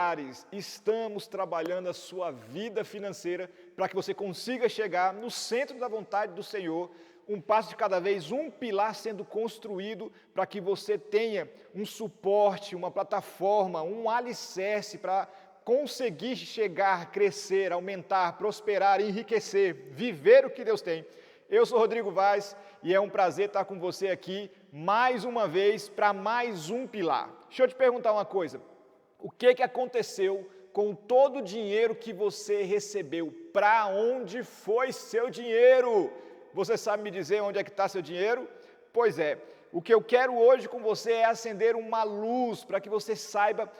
pilares estamos trabalhando a sua vida financeira para que você consiga chegar no centro da vontade do Senhor, um passo de cada vez, um pilar sendo construído para que você tenha um suporte, uma plataforma, um alicerce para conseguir chegar, crescer, aumentar, prosperar, enriquecer, viver o que Deus tem. Eu sou Rodrigo Vaz e é um prazer estar com você aqui mais uma vez para mais um pilar. Deixa eu te perguntar uma coisa, o que aconteceu com todo o dinheiro que você recebeu? Para onde foi seu dinheiro? Você sabe me dizer onde é que está seu dinheiro? Pois é, o que eu quero hoje com você é acender uma luz para que você saiba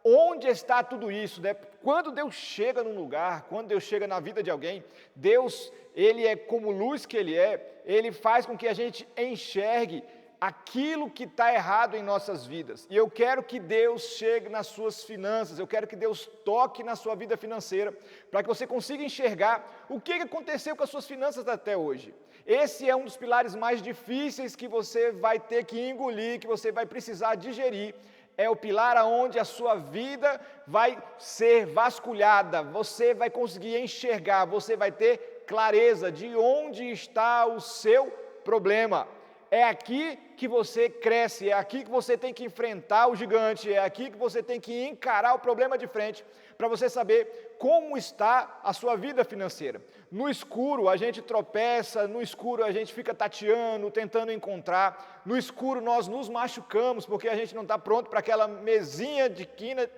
onde está tudo isso, né? Quando Deus chega num lugar, quando Deus chega na vida de alguém, Deus, Ele é como luz que Ele faz com que a gente enxergue aquilo que está errado em nossas vidas. E eu quero que Deus chegue nas suas finanças, eu quero que Deus toque na sua vida financeira, para que você consiga enxergar o que aconteceu com as suas finanças até hoje. Esse é um dos pilares mais difíceis que você vai ter que engolir, que você vai precisar digerir. É o pilar aonde a sua vida vai ser vasculhada, você vai conseguir enxergar, você vai ter clareza de onde está o seu problema. É aqui que você cresce, é aqui que você tem que enfrentar o gigante, é aqui que você tem que encarar o problema de frente, para você saber como está a sua vida financeira. No escuro a gente tropeça, no escuro a gente fica tateando, tentando encontrar, no escuro nós nos machucamos, porque a gente não está pronto para aquela mesinha de quina,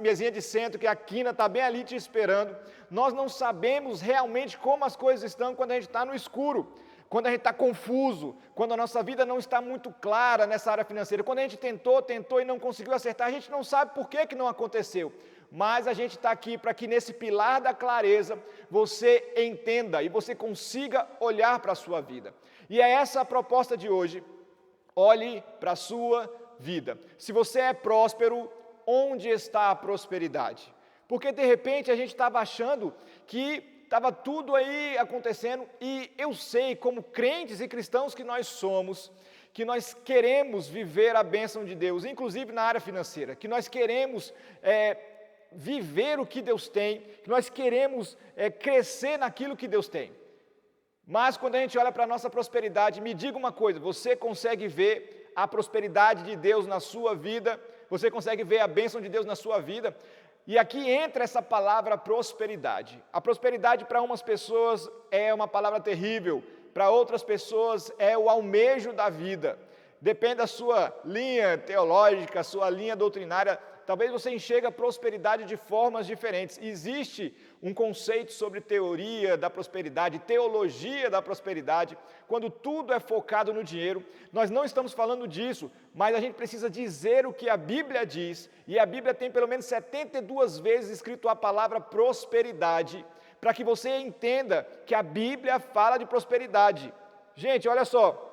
mesinha de centro, que a quina está bem ali te esperando. Nós não sabemos realmente como as coisas estão quando a gente está no escuro. Quando a gente está confuso, quando a nossa vida não está muito clara nessa área financeira, quando a gente tentou e não conseguiu acertar, a gente não sabe por que não aconteceu. Mas a gente está aqui para que nesse pilar da clareza você entenda e você consiga olhar para a sua vida. E é essa a proposta de hoje. Olhe para a sua vida. Se você é próspero, onde está a prosperidade? Porque de repente a gente estava achando que estava tudo aí acontecendo, e eu sei, como crentes e cristãos que nós somos, que nós queremos viver a bênção de Deus, inclusive na área financeira, que nós queremos viver o que Deus tem, que nós queremos crescer naquilo que Deus tem. Mas quando a gente olha para a nossa prosperidade, me diga uma coisa, você consegue ver a prosperidade de Deus na sua vida? Você consegue ver a bênção de Deus na sua vida? E aqui entra essa palavra prosperidade. A prosperidade para umas pessoas é uma palavra terrível, para outras pessoas é o almejo da vida. Depende da sua linha teológica, sua linha doutrinária, talvez você enxergue a prosperidade de formas diferentes. Existe um conceito sobre teoria da prosperidade, teologia da prosperidade, quando tudo é focado no dinheiro. Nós não estamos falando disso, mas a gente precisa dizer o que a Bíblia diz, e a Bíblia tem pelo menos 72 vezes escrito a palavra prosperidade, para que você entenda que a Bíblia fala de prosperidade. Gente, olha só,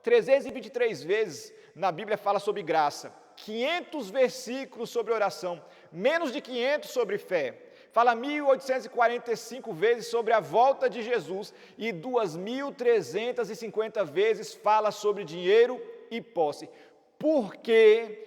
323 vezes na Bíblia fala sobre graça, 500 versículos sobre oração, menos de 500 sobre fé, fala 1845 vezes sobre a volta de Jesus e 2350 vezes fala sobre dinheiro e posse. Por que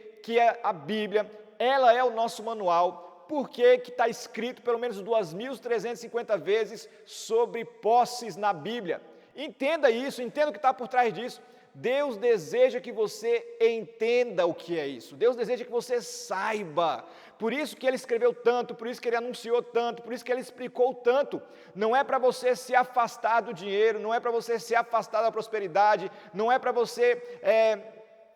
a Bíblia, ela é o nosso manual? Por que está escrito pelo menos 2350 vezes sobre posses na Bíblia? Entenda isso, entenda o que está por trás disso. Deus deseja que você entenda o que é isso. Deus deseja que você saiba. Por isso que Ele escreveu tanto, por isso que Ele anunciou tanto, por isso que Ele explicou tanto. Não é para você se afastar do dinheiro, não é para você se afastar da prosperidade, não é para você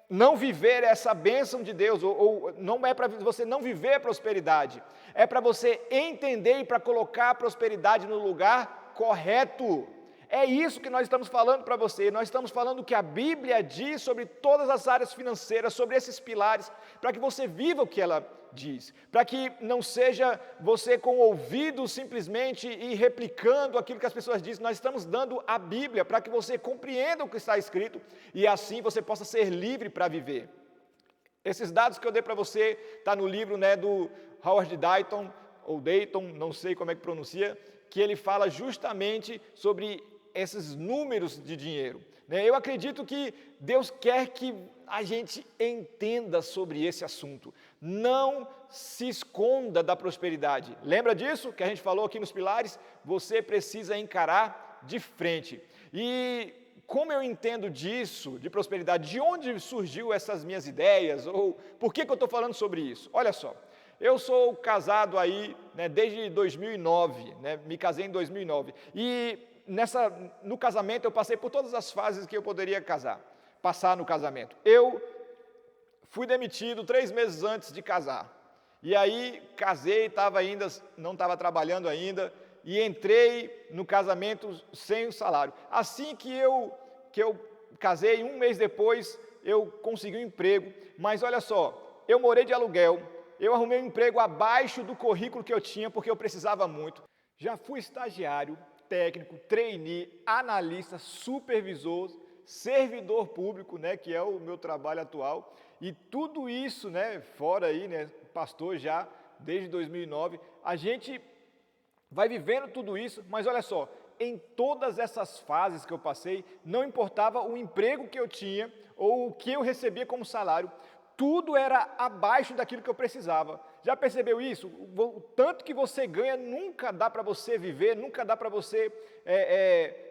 não viver essa bênção de Deus, ou não é para você não viver a prosperidade. É para você entender e para colocar a prosperidade no lugar correto. É isso que nós estamos falando para você, nós estamos falando o que a Bíblia diz sobre todas as áreas financeiras, sobre esses pilares, para que você viva o que ela diz, para que não seja você com o ouvido simplesmente e replicando aquilo que as pessoas dizem. Nós estamos dando a Bíblia para que você compreenda o que está escrito e assim você possa ser livre para viver. Esses dados que eu dei para você, está no livro do Howard Dayton, ou Dayton, não sei como é que pronuncia, que ele fala justamente sobre esses números de dinheiro. Eu acredito que Deus quer que a gente entenda sobre esse assunto. Não se esconda da prosperidade. Lembra disso que a gente falou aqui nos pilares? Você precisa encarar de frente. E como eu entendo disso, de prosperidade, de onde surgiu essas minhas ideias, ou por que eu estou falando sobre isso? Olha só, eu sou casado aí, né, desde 2009, né, me casei em 2009, e no casamento eu passei por todas as fases que eu poderia passar no casamento. Eu fui demitido 3 meses antes de casar, e aí casei, não estava trabalhando ainda, e entrei no casamento sem o salário. Assim que eu casei, 1 mês depois, eu consegui um emprego, mas olha só, eu morei de aluguel, eu arrumei um emprego abaixo do currículo que eu tinha, porque eu precisava muito. Já fui estagiário, técnico, trainee, analista, supervisor, servidor público, né, que é o meu trabalho atual, e tudo isso, né, fora aí, né, pastor já desde 2009, a gente vai vivendo tudo isso, mas olha só, em todas essas fases que eu passei, não importava o emprego que eu tinha ou o que eu recebia como salário, tudo era abaixo daquilo que eu precisava. Já percebeu isso? O tanto que você ganha nunca dá para você viver, nunca dá para você,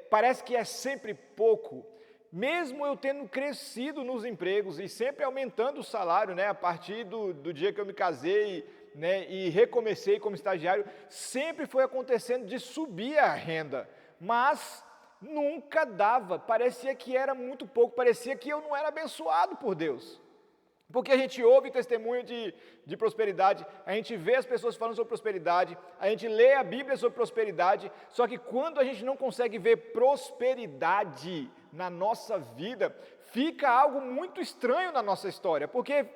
parece que é sempre pouco. Mesmo eu tendo crescido nos empregos e sempre aumentando o salário, né, a partir do dia que eu me casei, né, e recomecei como estagiário, sempre foi acontecendo de subir a renda, mas nunca dava, parecia que era muito pouco, parecia que eu não era abençoado por Deus. Porque a gente ouve testemunho de prosperidade, a gente vê as pessoas falando sobre prosperidade, a gente lê a Bíblia sobre prosperidade, só que quando a gente não consegue ver prosperidade na nossa vida, fica algo muito estranho na nossa história, porque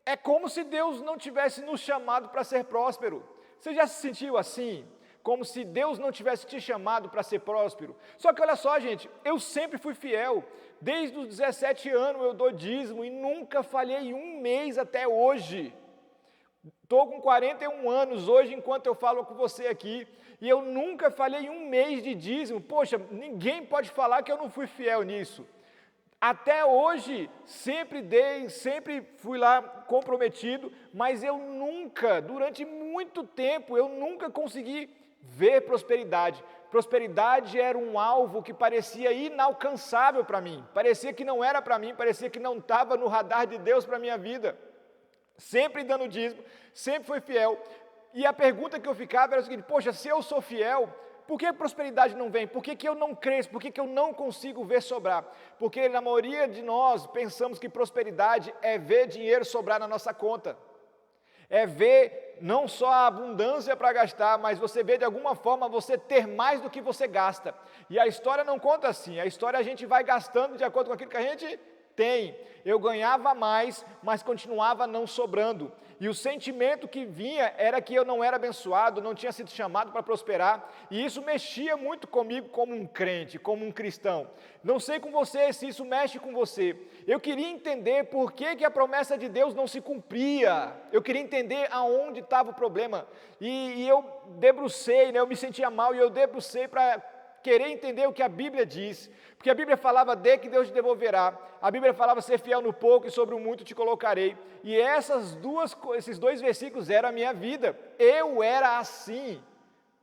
é como se Deus não tivesse nos chamado para ser próspero. Você já se sentiu assim? Como se Deus não tivesse te chamado para ser próspero? Só que olha só, gente, eu sempre fui fiel. Desde os 17 anos eu dou dízimo e nunca falhei um mês até hoje. Estou com 41 anos hoje, enquanto eu falo com você aqui, e eu nunca falhei um mês de dízimo. Poxa, ninguém pode falar que eu não fui fiel nisso. Até hoje, sempre fui lá comprometido, mas eu nunca, durante muito tempo, eu nunca consegui ver prosperidade. Prosperidade era um alvo que parecia inalcançável para mim, parecia que não era para mim, parecia que não estava no radar de Deus para a minha vida. Sempre dando dízimo, sempre fui fiel, e a pergunta que eu ficava era o seguinte: poxa, se eu sou fiel, por que a prosperidade não vem? Por que eu não cresço? Por que eu não consigo ver sobrar? Porque na maioria de nós pensamos que prosperidade é ver dinheiro sobrar na nossa conta. É ver não só a abundância para gastar, mas você vê de alguma forma você ter mais do que você gasta. E a história não conta assim, a história a gente vai gastando de acordo com aquilo que a gente tem. Eu ganhava mais, mas continuava não sobrando. E o sentimento que vinha era que eu não era abençoado, não tinha sido chamado para prosperar, e isso mexia muito comigo como um crente, como um cristão. Não sei com você se isso mexe com você. Eu queria entender por que a promessa de Deus não se cumpria. Eu queria entender aonde estava o problema. E eu debrucei, né, eu me sentia mal, e eu debrucei para querer entender o que a Bíblia diz, porque a Bíblia falava de que Deus te devolverá, a Bíblia falava ser fiel no pouco e sobre o muito te colocarei, e esses 2 versículos eram a minha vida. Eu era assim,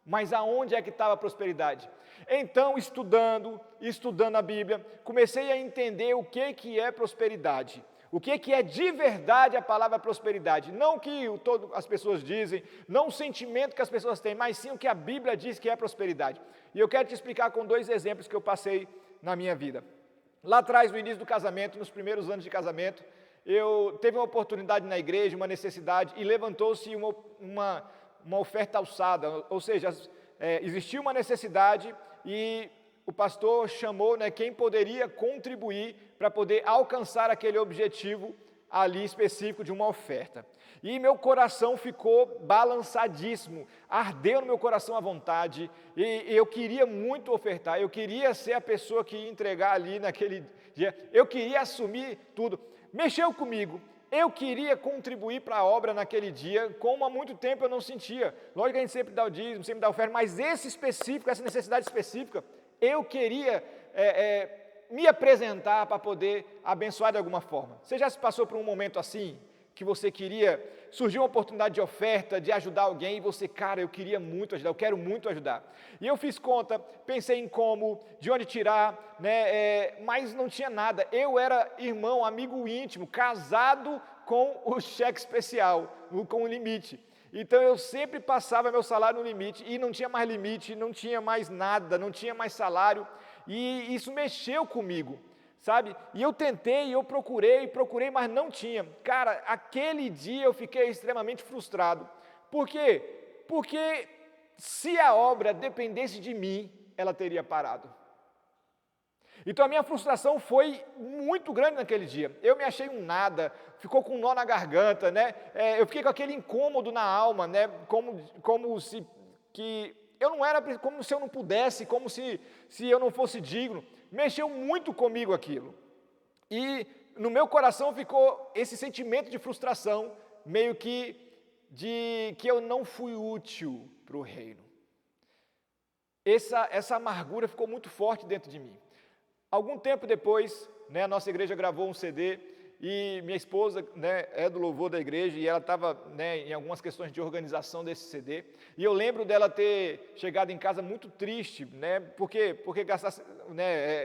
mas aonde é que estava a prosperidade? Então, estudando a Bíblia, comecei a entender o que é prosperidade. O que é de verdade a palavra prosperidade? Não o que as pessoas dizem, não o sentimento que as pessoas têm, mas sim o que a Bíblia diz que é prosperidade. E eu quero te explicar com 2 exemplos que eu passei na minha vida. Lá atrás, no início do casamento, nos primeiros anos de casamento, eu teve uma oportunidade na igreja, uma necessidade, e levantou-se uma oferta alçada, ou seja, existia uma necessidade e o pastor chamou, né, quem poderia contribuir para poder alcançar aquele objetivo ali específico de uma oferta. E meu coração ficou balançadíssimo, ardeu no meu coração à vontade, e eu queria muito ofertar, eu queria ser a pessoa que ia entregar ali naquele dia, eu queria assumir tudo. Mexeu comigo, eu queria contribuir para a obra naquele dia, como há muito tempo eu não sentia. Lógico que a gente sempre dá o dízimo, sempre dá oferta, mas esse específico, essa necessidade específica, eu queria me apresentar para poder abençoar de alguma forma. Você já se passou por um momento assim? que você queria, surgiu uma oportunidade de oferta, de ajudar alguém, e você, cara, eu queria muito ajudar, eu quero muito ajudar. E eu fiz conta, pensei em como, de onde tirar, né, mas não tinha nada. Eu era irmão, amigo íntimo, casado com o cheque especial, com o limite. Então eu sempre passava meu salário no limite, e não tinha mais limite, não tinha mais nada, não tinha mais salário, e isso mexeu comigo. Sabe? E eu tentei, eu procurei, mas não tinha. Cara, aquele dia eu fiquei extremamente frustrado. Por quê? Porque se a obra dependesse de mim, ela teria parado. Então a minha frustração foi muito grande naquele dia. Eu me achei um nada, ficou com um nó na garganta, né? Eu fiquei com aquele incômodo na alma, né? Como se eu não pudesse, como se eu não fosse digno. Mexeu muito comigo aquilo. E no meu coração ficou esse sentimento de frustração, meio que de que eu não fui útil para o reino. Essa amargura ficou muito forte dentro de mim. Algum tempo depois, né, a nossa igreja gravou um CD, e minha esposa, né, é do louvor da igreja, e ela estava, né, em algumas questões de organização desse CD, e eu lembro dela ter chegado em casa muito triste, né, porque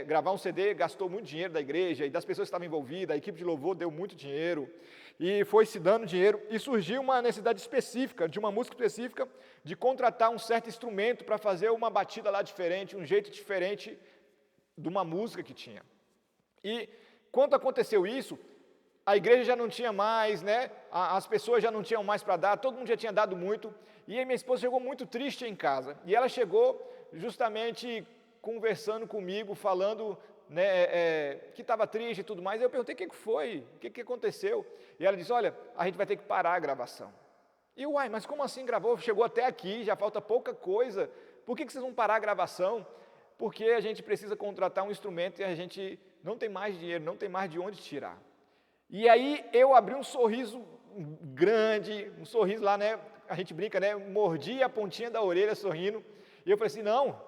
gravar um CD gastou muito dinheiro da igreja, e das pessoas que estavam envolvidas, a equipe de louvor deu muito dinheiro, e foi se dando dinheiro, e surgiu uma necessidade específica, de uma música específica, de contratar um certo instrumento para fazer uma batida lá diferente, um jeito diferente de uma música que tinha. E quando aconteceu isso, a igreja já não tinha mais, né? As pessoas já não tinham mais para dar, todo mundo já tinha dado muito, e aí minha esposa chegou muito triste em casa, e ela chegou justamente conversando comigo, falando, né, que estava triste e tudo mais. Eu perguntei: o que foi? O que aconteceu? E ela disse: olha, a gente vai ter que parar a gravação. E eu, mas como assim gravou? Chegou até aqui, já falta pouca coisa, por que vocês vão parar a gravação? Porque a gente precisa contratar um instrumento e a gente não tem mais dinheiro, não tem mais de onde tirar. E aí eu abri um sorriso grande, um sorriso lá, né, a gente brinca, né, mordi a pontinha da orelha sorrindo, e eu falei assim: não,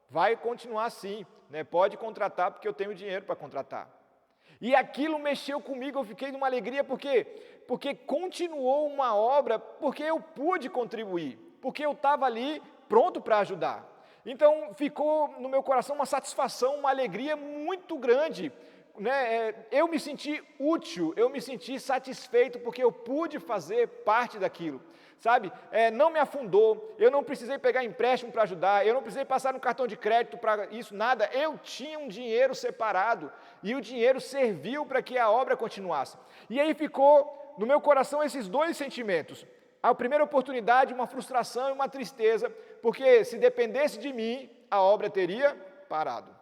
vai continuar assim, né, pode contratar, porque eu tenho dinheiro para contratar. E aquilo mexeu comigo, eu fiquei numa alegria, porque continuou uma obra, porque eu pude contribuir, porque eu estava ali pronto para ajudar. Então ficou no meu coração uma satisfação, uma alegria muito grande, né? Eu me senti útil, eu me senti satisfeito, porque eu pude fazer parte daquilo, sabe? Não me afundou, eu não precisei pegar empréstimo para ajudar, eu não precisei passar no cartão de crédito para isso, nada. Eu tinha um dinheiro separado, e o dinheiro serviu para que a obra continuasse. E aí ficou no meu coração esses dois sentimentos. A primeira oportunidade, uma frustração e uma tristeza, porque se dependesse de mim, a obra teria parado.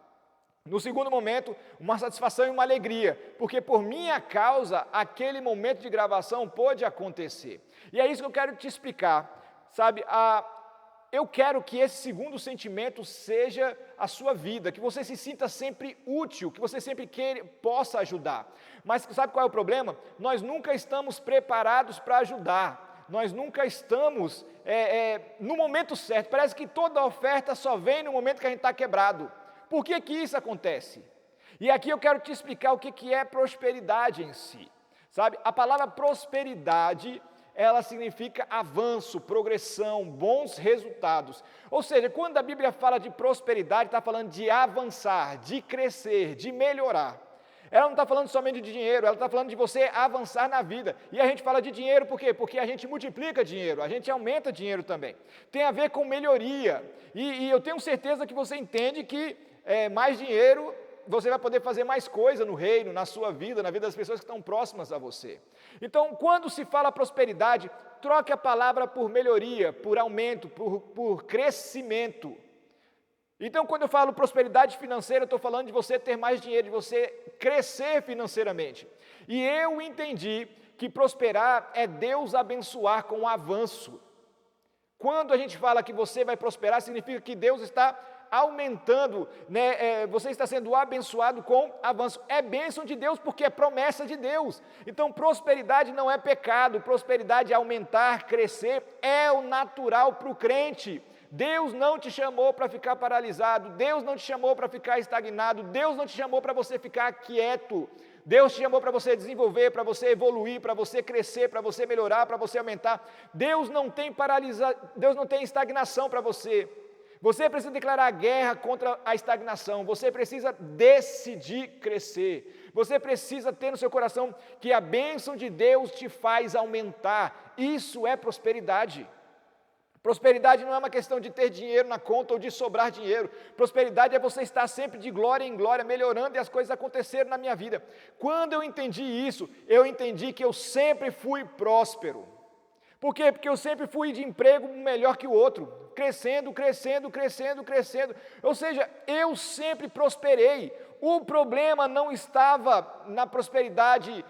No segundo momento, uma satisfação e uma alegria, porque por minha causa, aquele momento de gravação pôde acontecer. E é isso que eu quero te explicar, sabe? Eu quero que esse segundo sentimento seja a sua vida, que você se sinta sempre útil, que você sempre possa ajudar. Mas sabe qual é o problema? Nós nunca estamos preparados para ajudar. Nós nunca estamos no momento certo. Parece que toda oferta só vem no momento que a gente está quebrado. Por que isso acontece? E aqui eu quero te explicar o que é prosperidade em si. Sabe, a palavra prosperidade, ela significa avanço, progressão, bons resultados. Ou seja, quando a Bíblia fala de prosperidade, está falando de avançar, de crescer, de melhorar. Ela não está falando somente de dinheiro, ela está falando de você avançar na vida. E a gente fala de dinheiro por quê? Porque a gente multiplica dinheiro, a gente aumenta dinheiro também. Tem a ver com melhoria. E eu tenho certeza que você entende que mais dinheiro, você vai poder fazer mais coisa no reino, na sua vida, na vida das pessoas que estão próximas a você. Então, quando se fala prosperidade, troque a palavra por melhoria, por aumento, por crescimento. Então, quando eu falo prosperidade financeira, eu estou falando de você ter mais dinheiro, de você crescer financeiramente. E eu entendi que prosperar é Deus abençoar com avanço. Quando a gente fala que você vai prosperar, significa que Deus está aumentando, né? Você está sendo abençoado com avanço. É bênção de Deus porque é promessa de Deus. Então, prosperidade não é pecado, prosperidade é aumentar, crescer, é o natural para o crente. Deus não te chamou para ficar paralisado, Deus não te chamou para ficar estagnado, Deus não te chamou para você ficar quieto. Deus te chamou para você desenvolver, para você evoluir, para você crescer, para você melhorar, para você aumentar. Deus não tem estagnação para você. Você precisa declarar guerra contra a estagnação, você precisa decidir crescer, você precisa ter no seu coração que a bênção de Deus te faz aumentar. Isso é prosperidade. Prosperidade não é uma questão de ter dinheiro na conta ou de sobrar dinheiro. Prosperidade é você estar sempre de glória em glória, melhorando e as coisas aconteceram na minha vida. Quando eu entendi isso, eu entendi que eu sempre fui próspero. Por quê? Porque eu sempre fui de emprego melhor que o outro, crescendo. Ou seja, eu sempre prosperei. O problema não estava na prosperidade,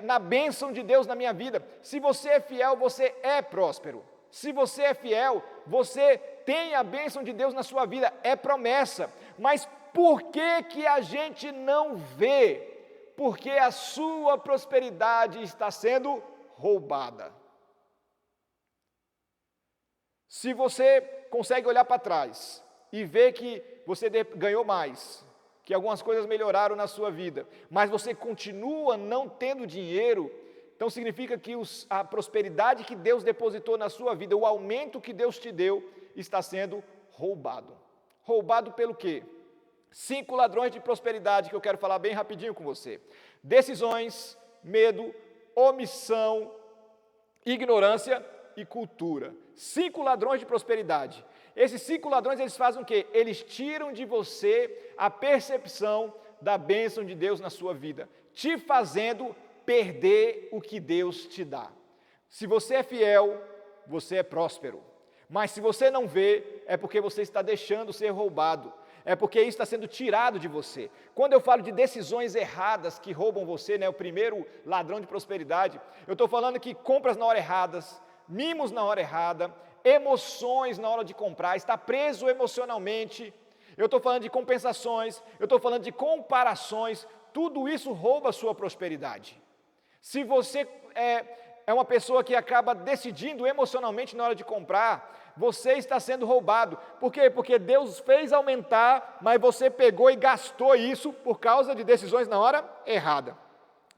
na bênção de Deus na minha vida. Se você é fiel, você é próspero. Se você é fiel, você tem a bênção de Deus na sua vida, é promessa. Mas por que a gente não vê? Porque a sua prosperidade está sendo roubada. Se você consegue olhar para trás e ver que você ganhou mais, que algumas coisas melhoraram na sua vida, mas você continua não tendo dinheiro, então significa que a prosperidade que Deus depositou na sua vida, o aumento que Deus te deu, está sendo roubado. Roubado pelo quê? 5 ladrões de prosperidade que eu quero falar bem rapidinho com você. Decisões, medo, omissão, ignorância e cultura. 5 ladrões de prosperidade. Esses 5 ladrões, eles fazem o quê? Eles tiram de você a percepção da bênção de Deus na sua vida, te fazendo perder o que Deus te dá. Se você é fiel, você é próspero. Mas se você não vê, é porque você está deixando ser roubado. É porque isso está sendo tirado de você. Quando eu falo de decisões erradas que roubam você, o primeiro ladrão de prosperidade, eu estou falando que compras na hora errada, mimos na hora errada, emoções na hora de comprar, está preso emocionalmente. Eu estou falando de compensações, eu estou falando de comparações, tudo isso rouba a sua prosperidade. Se você é uma pessoa que acaba decidindo emocionalmente na hora de comprar, você está sendo roubado. Por quê? Porque Deus fez aumentar, mas você pegou e gastou isso por causa de decisões na hora errada.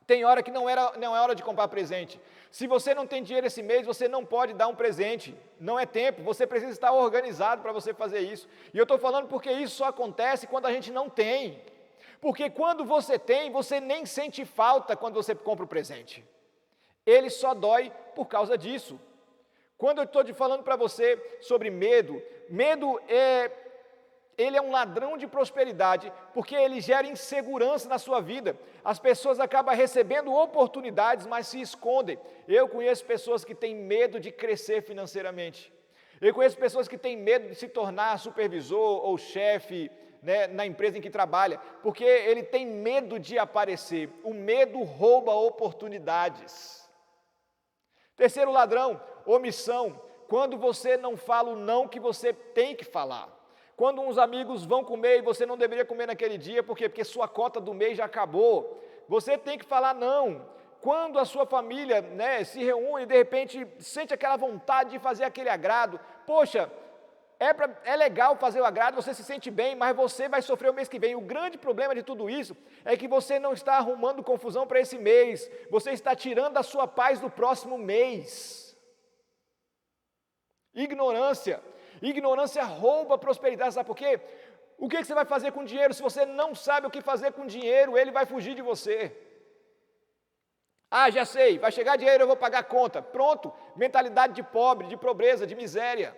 Tem hora que não é hora de comprar presente. Se você não tem dinheiro esse mês, você não pode dar um presente. Não é tempo, você precisa estar organizado para você fazer isso. E eu estou falando porque isso só acontece quando a gente não tem. Porque quando você tem, você nem sente falta quando você compra o presente. Ele só dói por causa disso. Quando eu estou falando para você sobre medo, ele é um ladrão de prosperidade, porque ele gera insegurança na sua vida. As pessoas acabam recebendo oportunidades, mas se escondem. Eu conheço pessoas que têm medo de crescer financeiramente. Eu conheço pessoas que têm medo de se tornar supervisor ou chefe, na empresa em que trabalha, porque ele tem medo de aparecer. O medo rouba oportunidades. Terceiro ladrão, omissão. Quando você não fala o não que você tem que falar. Quando uns amigos vão comer e você não deveria comer naquele dia, por quê? Porque sua cota do mês já acabou. Você tem que falar não. Quando a sua família se reúne e de repente sente aquela vontade de fazer aquele agrado, poxa, é legal fazer o agrado, você se sente bem, mas você vai sofrer o mês que vem. O grande problema de tudo isso é que você não está arrumando confusão para esse mês, você está tirando a sua paz do próximo mês. Ignorância rouba a prosperidade, sabe por quê? O que você vai fazer com dinheiro? Se você não sabe o que fazer com dinheiro, ele vai fugir de você. Ah, já sei, vai chegar dinheiro, eu vou pagar a conta. Pronto, mentalidade de pobre, de pobreza, de miséria.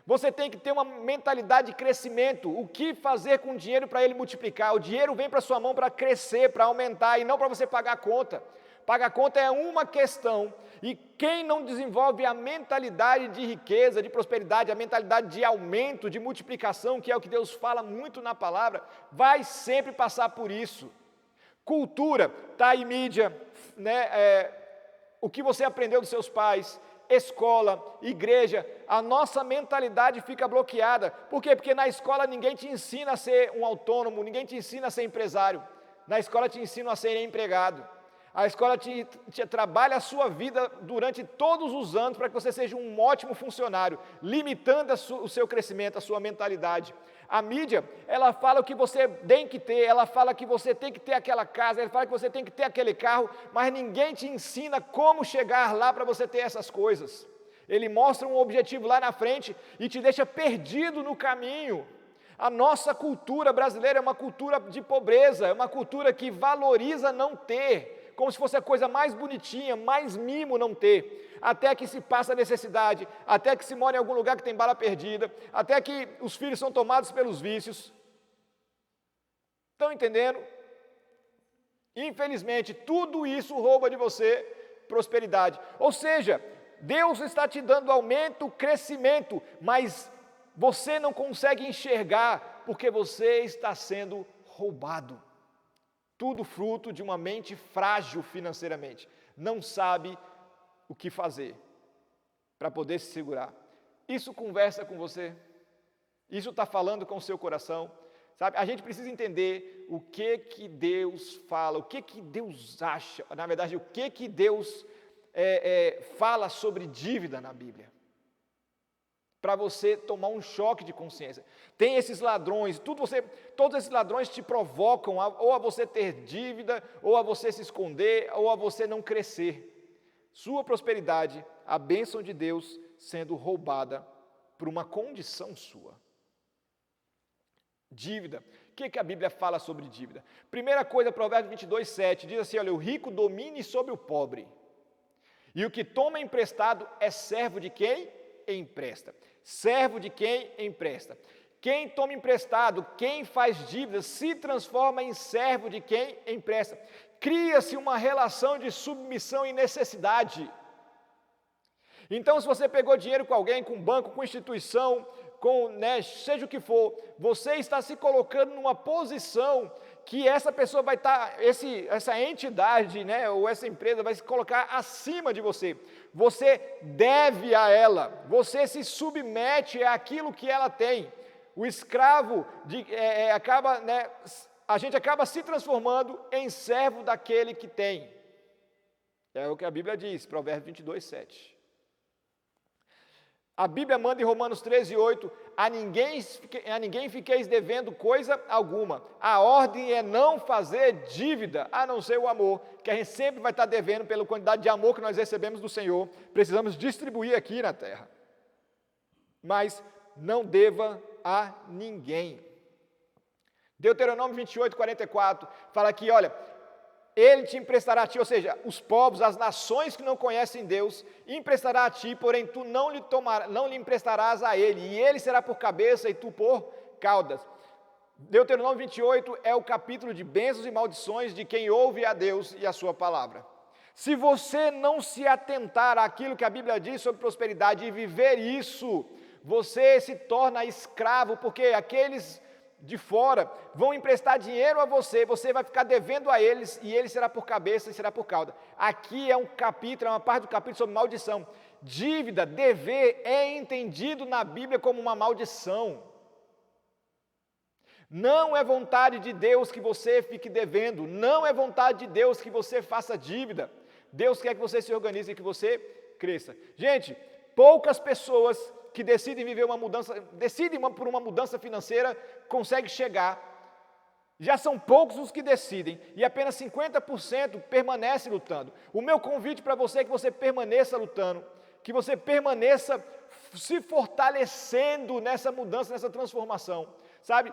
Você tem que ter uma mentalidade de crescimento. O que fazer com o dinheiro para ele multiplicar? O dinheiro vem para sua mão para crescer, para aumentar, e não para você pagar a conta. Pagar a conta é uma questão, e quem não desenvolve a mentalidade de riqueza, de prosperidade, a mentalidade de aumento, de multiplicação, que é o que Deus fala muito na palavra, vai sempre passar por isso. Cultura, está aí mídia, o que você aprendeu dos seus pais, escola, igreja, a nossa mentalidade fica bloqueada. Por quê? Porque na escola ninguém te ensina a ser um autônomo, ninguém te ensina a ser empresário. Na escola te ensinam a ser empregado. A escola trabalha a sua vida durante todos os anos para que você seja um ótimo funcionário, limitando o seu crescimento, a sua mentalidade. A mídia, ela fala o que você tem que ter, ela fala que você tem que ter aquela casa, ela fala que você tem que ter aquele carro, mas ninguém te ensina como chegar lá para você ter essas coisas. Ele mostra um objetivo lá na frente e te deixa perdido no caminho. A nossa cultura brasileira é uma cultura de pobreza, é uma cultura que valoriza não ter, como se fosse a coisa mais bonitinha, mais mimo não ter, até que se passa necessidade, até que se mora em algum lugar que tem bala perdida, até que os filhos são tomados pelos vícios. Estão entendendo? Infelizmente, tudo isso rouba de você prosperidade. Ou seja, Deus está te dando aumento, crescimento, mas você não consegue enxergar porque você está sendo roubado. Tudo fruto de uma mente frágil financeiramente. Não sabe o que fazer para poder se segurar. Isso conversa com você? Isso está falando com o seu coração? Sabe? A gente precisa entender o que Deus fala, o que Deus acha, na verdade, o que Deus fala sobre dívida na Bíblia. Para você tomar um choque de consciência. Tem esses ladrões, todos esses ladrões te provocam ou a você ter dívida, ou a você se esconder, ou a você não crescer. Sua prosperidade, a bênção de Deus sendo roubada por uma condição sua. Dívida. O que a Bíblia fala sobre dívida? Primeira coisa, Provérbios 22:7, diz assim, olha, o rico domine sobre o pobre, e o que toma emprestado é servo de quem empresta. Servo de quem empresta. Quem toma emprestado, quem faz dívidas, se transforma em servo de quem empresta. Cria-se uma relação de submissão e necessidade. Então, se você pegou dinheiro com alguém, com banco, com instituição, seja o que for, você está se colocando numa posição que essa pessoa vai estar, essa entidade, ou essa empresa vai se colocar acima de você. Você deve a ela, você se submete àquilo que ela tem. O escravo a gente acaba se transformando em servo daquele que tem. É o que a Bíblia diz, Provérbios 22:7. A Bíblia manda em Romanos 13:8, a ninguém fiqueis devendo coisa alguma. A ordem é não fazer dívida, a não ser o amor, que a gente sempre vai estar devendo pela quantidade de amor que nós recebemos do Senhor. Precisamos distribuir aqui na terra. Mas não deva a ninguém. Deuteronômio 28:44 fala aqui, olha, ele te emprestará a ti, ou seja, os povos, as nações que não conhecem Deus, emprestará a ti, porém tu não lhe emprestarás a ele, e ele será por cabeça e tu por caudas. Deuteronômio 28 é o capítulo de bênçãos e maldições de quem ouve a Deus e a sua palavra. Se você não se atentar àquilo que a Bíblia diz sobre prosperidade e viver isso, você se torna escravo, porque aqueles de fora vão emprestar dinheiro a você, você vai ficar devendo a eles, e ele será por cabeça e será por cauda. Aqui é um capítulo, é uma parte do capítulo sobre maldição. Dívida, dever, é entendido na Bíblia como uma maldição. Não é vontade de Deus que você fique devendo, não é vontade de Deus que você faça dívida. Deus quer que você se organize e que você cresça. Gente, poucas pessoas que decidem viver uma mudança, por uma mudança financeira, conseguem chegar. Já são poucos os que decidem, e apenas 50% permanecem lutando. O meu convite para você é que você permaneça lutando, que você permaneça se fortalecendo nessa mudança, nessa transformação, sabe?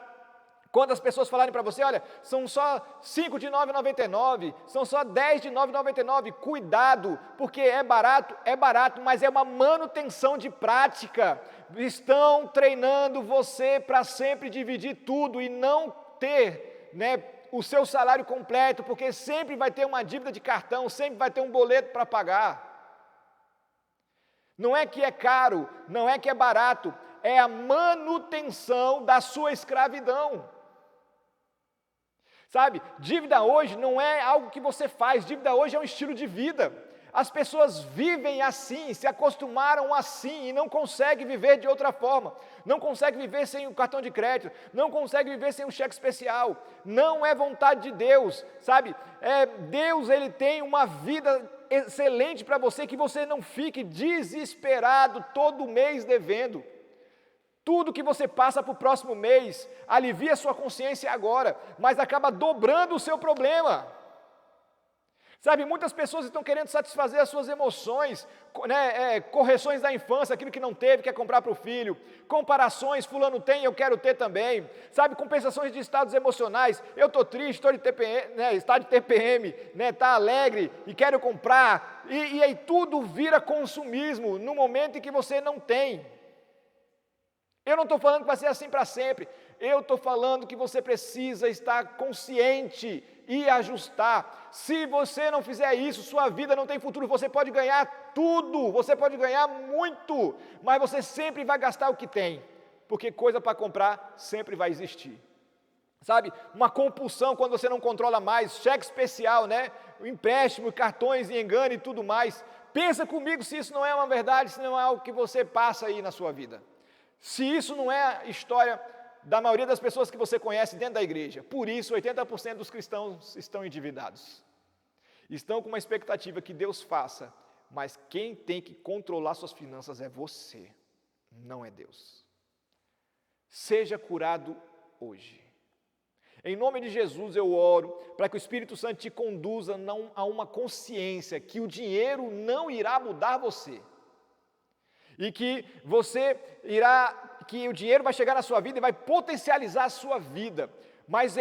Quando as pessoas falarem para você, olha, são só 5 de 9,99, são só 10 de 9,99, cuidado, porque é barato, mas é uma manutenção de prática. Estão treinando você para sempre dividir tudo e não ter, o seu salário completo, porque sempre vai ter uma dívida de cartão, sempre vai ter um boleto para pagar. Não é que é caro, não é que é barato, é a manutenção da sua escravidão. Sabe, dívida hoje não é algo que você faz, dívida hoje é um estilo de vida. As pessoas vivem assim, se acostumaram assim e não conseguem viver de outra forma. Não conseguem viver sem um cartão de crédito, não conseguem viver sem um cheque especial. Não é vontade de Deus, sabe? Deus, Ele tem uma vida excelente para você, que você não fique desesperado todo mês devendo. Tudo que você passa para o próximo mês, alivia a sua consciência agora, mas acaba dobrando o seu problema. Sabe, muitas pessoas estão querendo satisfazer as suas emoções, correções da infância, aquilo que não teve, quer comprar para o filho, comparações, fulano tem, eu quero ter também, sabe, compensações de estados emocionais, eu estou triste, estou de TPM, estado de TPM, está alegre e quero comprar, e aí tudo vira consumismo no momento em que você não tem. Eu não estou falando que vai ser assim para sempre, eu estou falando que você precisa estar consciente e ajustar. Se você não fizer isso, sua vida não tem futuro. Você pode ganhar tudo, você pode ganhar muito, mas você sempre vai gastar o que tem, porque coisa para comprar sempre vai existir. Sabe, uma compulsão quando você não controla mais, cheque especial, empréstimo, cartões e engano e tudo mais. Pensa comigo se isso não é uma verdade, se não é algo que você passa aí na sua vida. Se isso não é a história da maioria das pessoas que você conhece dentro da igreja. Por isso, 80% dos cristãos estão endividados. Estão com uma expectativa que Deus faça, mas quem tem que controlar suas finanças é você, não é Deus. Seja curado hoje. Em nome de Jesus eu oro para que o Espírito Santo te conduza a uma consciência que o dinheiro não irá mudar você. E que que o dinheiro vai chegar na sua vida e vai potencializar a sua vida, mas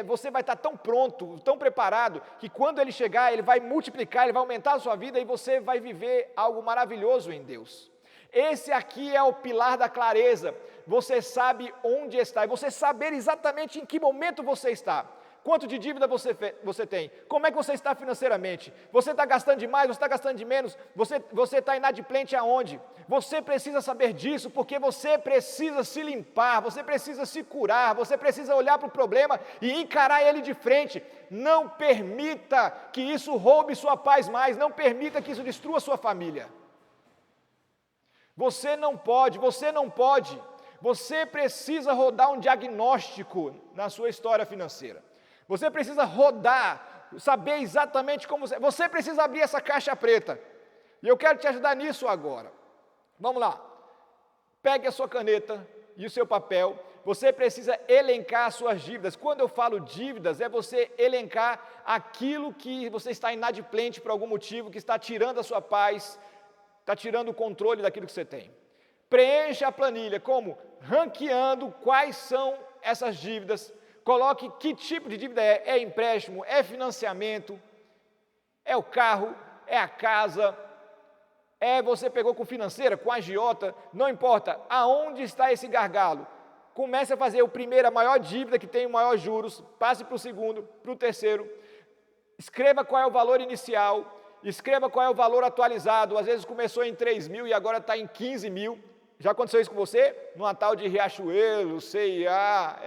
você vai estar tão pronto, tão preparado, que quando ele chegar, ele vai multiplicar, ele vai aumentar a sua vida e você vai viver algo maravilhoso em Deus. Esse aqui é o pilar da clareza, você sabe onde está, e você saber exatamente em que momento você está. Quanto de dívida você tem? Como é que você está financeiramente? Você está gastando demais? Você está gastando de menos? Você está inadimplente aonde? Você precisa saber disso, porque você precisa se limpar, você precisa se curar, você precisa olhar para o problema e encarar ele de frente. Não permita que isso roube sua paz mais, não permita que isso destrua sua família. Você não pode, você precisa rodar um diagnóstico na sua história financeira. Você precisa rodar, saber exatamente como você precisa abrir essa caixa preta. E eu quero te ajudar nisso agora. Vamos lá. Pegue a sua caneta e o seu papel. Você precisa elencar as suas dívidas. Quando eu falo dívidas, é você elencar aquilo que você está inadimplente por algum motivo, que está tirando a sua paz, está tirando o controle daquilo que você tem. Preencha a planilha, como? Ranqueando quais são essas dívidas. Coloque que tipo de dívida é empréstimo, é financiamento, é o carro, é a casa, você pegou com financeira, com agiota, não importa, aonde está esse gargalo? Comece a fazer a maior dívida que tem o maior juros, passe para o segundo, para o terceiro, escreva qual é o valor inicial, escreva qual é o valor atualizado, às vezes começou em 3 mil e agora está em 15 mil, já aconteceu isso com você? No Natal de Riachuelo, CIA,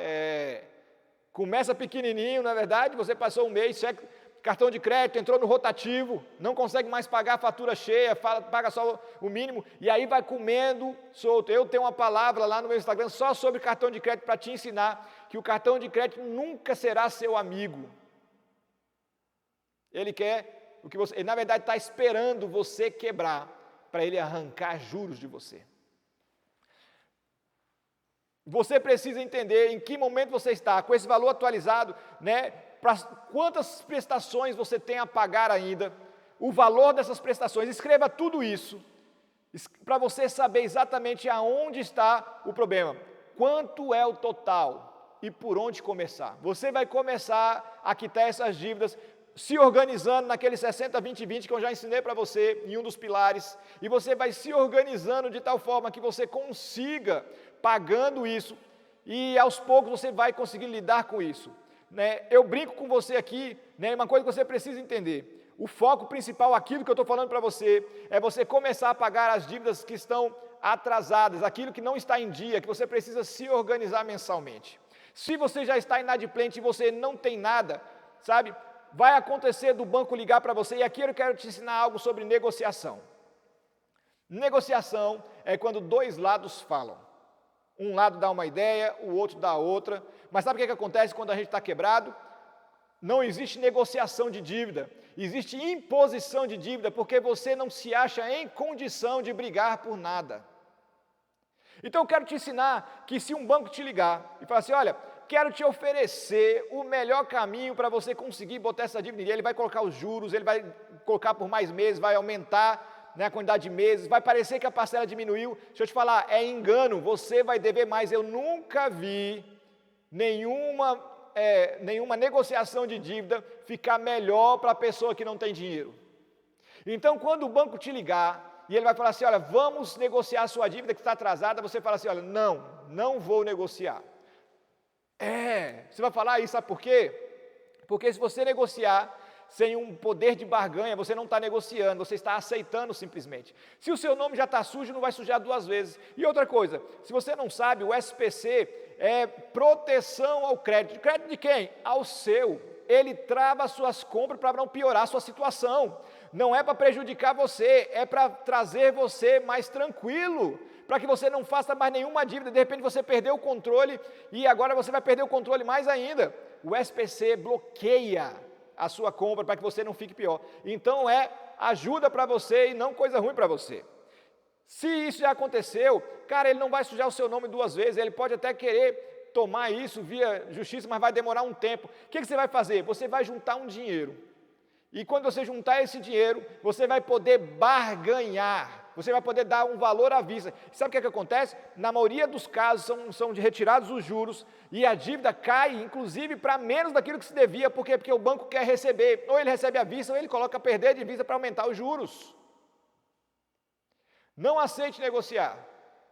começa pequenininho, na verdade, você passou um mês, cartão de crédito, entrou no rotativo, não consegue mais pagar a fatura cheia, paga só o mínimo, e aí vai comendo solto. Eu tenho uma palavra lá no meu Instagram só sobre cartão de crédito para te ensinar que o cartão de crédito nunca será seu amigo. Ele quer o que ele na verdade está esperando você quebrar, para ele arrancar juros de você. Você precisa entender em que momento você está, com esse valor atualizado, para quantas prestações você tem a pagar ainda, o valor dessas prestações, escreva tudo isso, para você saber exatamente aonde está o problema, quanto é o total e por onde começar. Você vai começar a quitar essas dívidas, se organizando naquele 60, 20, 20 que eu já ensinei para você, em um dos pilares, e você vai se organizando de tal forma que você consiga pagando isso, e aos poucos você vai conseguir lidar com isso. Eu brinco com você aqui, uma coisa que você precisa entender, o foco principal, aquilo que eu estou falando para você, é você começar a pagar as dívidas que estão atrasadas, aquilo que não está em dia, que você precisa se organizar mensalmente. Se você já está inadimplente e você não tem nada, sabe, vai acontecer do banco ligar para você, e aqui eu quero te ensinar algo sobre negociação. Negociação é quando dois lados falam. Um lado dá uma ideia, o outro dá outra, mas sabe o que acontece quando a gente está quebrado? Não existe negociação de dívida, existe imposição de dívida, porque você não se acha em condição de brigar por nada. Então eu quero te ensinar que se um banco te ligar e falar assim, olha, quero te oferecer o melhor caminho para você conseguir botar essa dívida, ele vai colocar os juros, ele vai colocar por mais meses, vai aumentar, né, a quantidade de meses, vai parecer que a parcela diminuiu, deixa eu te falar, é engano, você vai dever mais. Eu nunca vi nenhuma negociação de dívida ficar melhor para a pessoa que não tem dinheiro. Então, quando o banco te ligar, e ele vai falar assim, olha, vamos negociar a sua dívida que está atrasada, você fala assim, olha, não vou negociar. Você vai falar isso, sabe por quê? Porque se você negociar sem um poder de barganha, você não está negociando, você está aceitando simplesmente. Se o seu nome já está sujo, não vai sujar duas vezes. E outra coisa, se você não sabe, o SPC é proteção ao crédito. Crédito de quem? Ao seu. Ele trava as suas compras para não piorar a sua situação. Não é para prejudicar você, é para trazer você mais tranquilo, para que você não faça mais nenhuma dívida. De repente você perdeu o controle e agora você vai perder o controle mais ainda. O SPC bloqueia a sua compra para que você não fique pior. Então é ajuda para você e não coisa ruim para você. Se isso já aconteceu, cara, ele não vai sujar o seu nome duas vezes, ele pode até querer tomar isso via justiça, mas vai demorar um tempo. O que você vai fazer? Você vai juntar um dinheiro. E quando você juntar esse dinheiro, você vai poder barganhar, você vai poder dar um valor à vista. Sabe o que acontece? Na maioria dos casos são retirados os juros e a dívida cai, inclusive, para menos daquilo que se devia. Por quê? Porque o banco quer receber, ou ele recebe à vista, ou ele coloca a perder de vista para aumentar os juros. Não aceite negociar,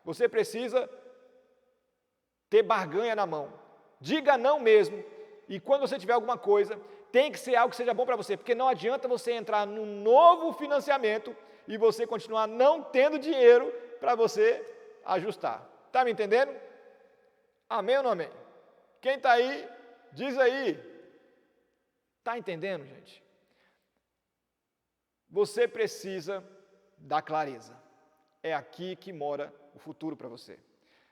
você precisa ter barganha na mão. Diga não mesmo, e quando você tiver alguma coisa, tem que ser algo que seja bom para você, porque não adianta você entrar num novo financiamento e você continuar não tendo dinheiro para você ajustar. Está me entendendo? Amém ou não amém? Quem está aí, diz aí. Está entendendo, gente? Você precisa da clareza. É aqui que mora o futuro para você.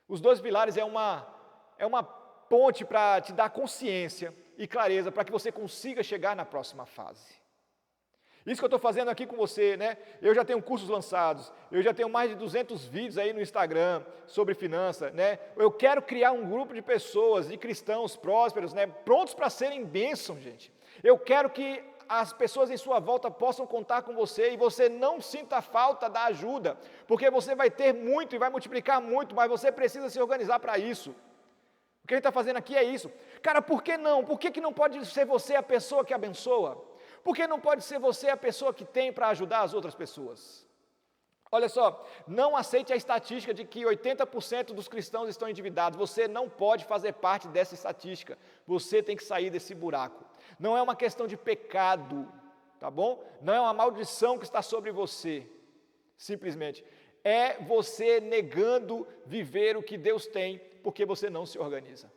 Os 2 pilares é uma ponte para te dar consciência e clareza para que você consiga chegar na próxima fase. Isso que eu estou fazendo aqui com você, né? Eu já tenho cursos lançados, eu já tenho mais de 200 vídeos aí no Instagram sobre finança, né? Eu quero criar um grupo de pessoas, de cristãos prósperos, né? Prontos para serem bênção, gente. Eu quero que as pessoas em sua volta possam contar com você e você não sinta falta da ajuda, porque você vai ter muito e vai multiplicar muito, mas você precisa se organizar para isso. O que a gente está fazendo aqui é isso. Cara, por que não? Por que não pode ser você a pessoa que abençoa? Por que não pode ser você a pessoa que tem para ajudar as outras pessoas? Olha só, não aceite a estatística de que 80% dos cristãos estão endividados. Você não pode fazer parte dessa estatística. Você tem que sair desse buraco. Não é uma questão de pecado, tá bom? Não é uma maldição que está sobre você, simplesmente. É você negando viver o que Deus tem, porque você não se organiza.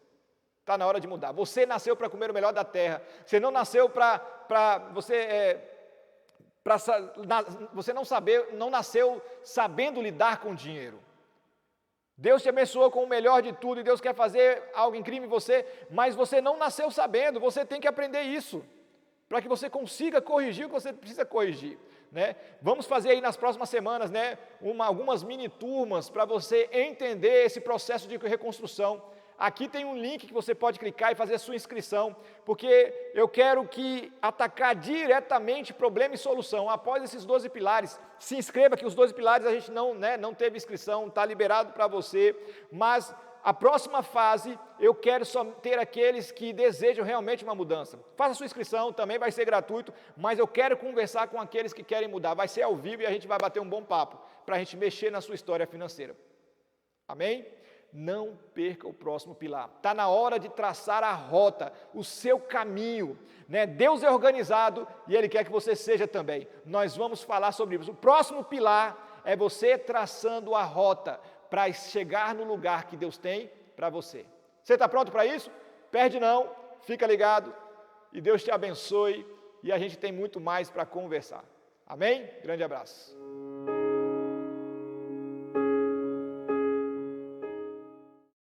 Está na hora de mudar. Você nasceu para comer o melhor da terra. Você não nasceu você não nasceu sabendo lidar com dinheiro. Deus te abençoou com o melhor de tudo e Deus quer fazer algo incrível em você, mas você não nasceu sabendo, você tem que aprender isso, para que você consiga corrigir o que você precisa corrigir, né? Vamos fazer aí nas próximas semanas, né, algumas mini turmas para você entender esse processo de reconstrução. Aqui tem um link que você pode clicar e fazer a sua inscrição, porque eu quero atacar diretamente problema e solução. Após esses 12 pilares, se inscreva, que os 12 pilares a gente não teve inscrição, está liberado para você, mas a próxima fase eu quero só ter aqueles que desejam realmente uma mudança. Faça a sua inscrição, também vai ser gratuito, mas eu quero conversar com aqueles que querem mudar. Vai ser ao vivo e a gente vai bater um bom papo, para a gente mexer na sua história financeira. Amém? Não perca o próximo pilar. Está na hora de traçar a rota, o seu caminho, né? Deus é organizado e Ele quer que você seja também. Nós vamos falar sobre isso. O próximo pilar é você traçando a rota para chegar no lugar que Deus tem para você. Você está pronto para isso? Perde não, fica ligado e Deus te abençoe e a gente tem muito mais para conversar. Amém? Grande abraço.